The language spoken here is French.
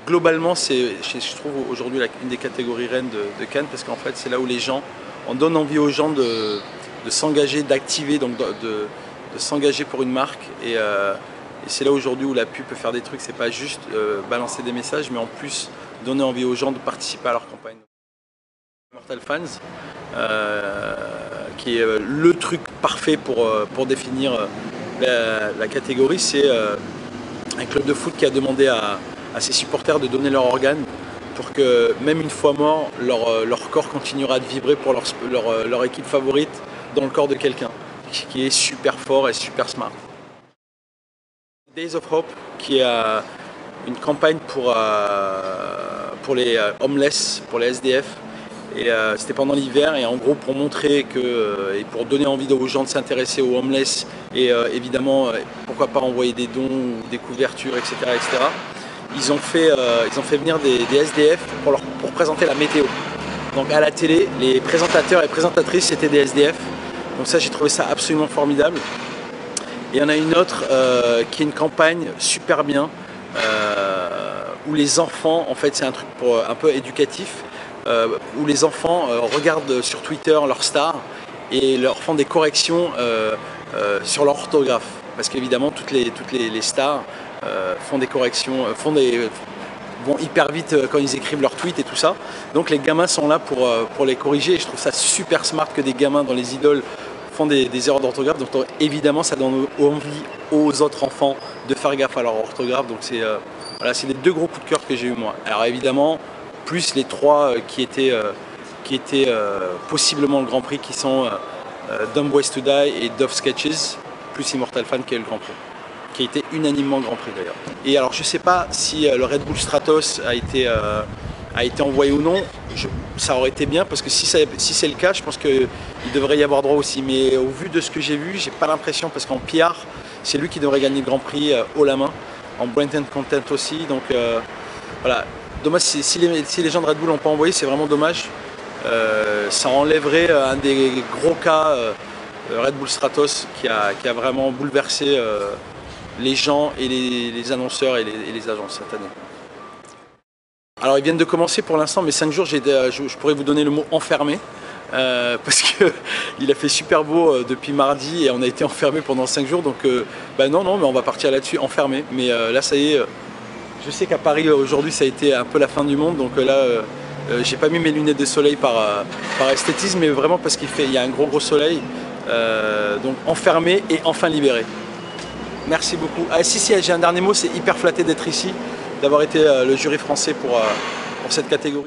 globalement, je trouve aujourd'hui une des catégories reines de Cannes, parce qu'en fait c'est là où on donne envie aux gens de s'engager, d'activer, donc de s'engager pour une marque. Et c'est là aujourd'hui où la pub peut faire des trucs, c'est pas juste balancer des messages, mais en plus donner envie aux gens de participer à leur campagne. Immortal Fans, qui est le truc parfait pour définir la catégorie, c'est un club de foot qui a demandé à ses supporters de donner leur organe pour que même une fois mort, leur corps continuera de vibrer pour leur équipe favorite dans le corps de quelqu'un, qui est super fort et super smart. Days of Hope, qui est une campagne pour les homeless, pour les SDF. Et c'était pendant l'hiver, et en gros pour montrer et pour donner envie aux gens de s'intéresser aux homeless, et évidemment pourquoi pas envoyer des dons ou des couvertures, etc. Ils ont fait venir des SDF pour présenter la météo. Donc à la télé, les présentateurs et présentatrices c'était des SDF. Donc ça, j'ai trouvé ça absolument formidable. Et il y en a une autre qui est une campagne super bien, où les enfants, en fait c'est un truc un peu éducatif, où les enfants regardent sur Twitter leurs stars et leur font des corrections sur leur orthographe. Parce qu'évidemment toutes les stars font des corrections, vont hyper vite quand ils écrivent leurs tweets et tout ça. Donc les gamins sont là pour les corriger, et je trouve ça super smart que des gamins dans les idoles font des erreurs d'orthographe. Donc évidemment ça donne envie aux autres enfants de faire gaffe à leur orthographe. Donc c'est les deux gros coups de cœur que j'ai eu moi. Alors évidemment, plus les trois qui étaient possiblement le Grand Prix, qui sont Dumb Ways to Die et Dove Sketches, plus Immortal Fan qui est le Grand Prix, qui a été unanimement Grand Prix d'ailleurs. Et alors je sais pas si le Red Bull Stratos a été envoyé ou non, ça aurait été bien, parce que si c'est le cas, je pense qu'il devrait y avoir droit aussi. Mais au vu de ce que j'ai vu, j'ai pas l'impression, parce qu'en PR, c'est lui qui devrait gagner le Grand Prix haut la main, en Brand and Content aussi. Donc voilà, dommage si les gens de Red Bull n'ont pas envoyé, c'est vraiment dommage. Ça enlèverait un des gros cas Red Bull Stratos qui a vraiment bouleversé les gens et les annonceurs et les agences cette année. Alors ils viennent de commencer pour l'instant, mais 5 jours, je pourrais vous donner le mot enfermé, parce qu'il a fait super beau depuis mardi et on a été enfermé pendant 5 jours, donc non, mais on va partir là-dessus, enfermé. Mais là ça y est, je sais qu'à Paris aujourd'hui ça a été un peu la fin du monde, donc là j'ai pas mis mes lunettes de soleil par esthétisme, mais vraiment parce qu'il y a un gros soleil, donc enfermé et enfin libéré. Merci beaucoup. Ah si, j'ai un dernier mot, c'est hyper flatté d'être ici, d'avoir été le jury français pour cette catégorie.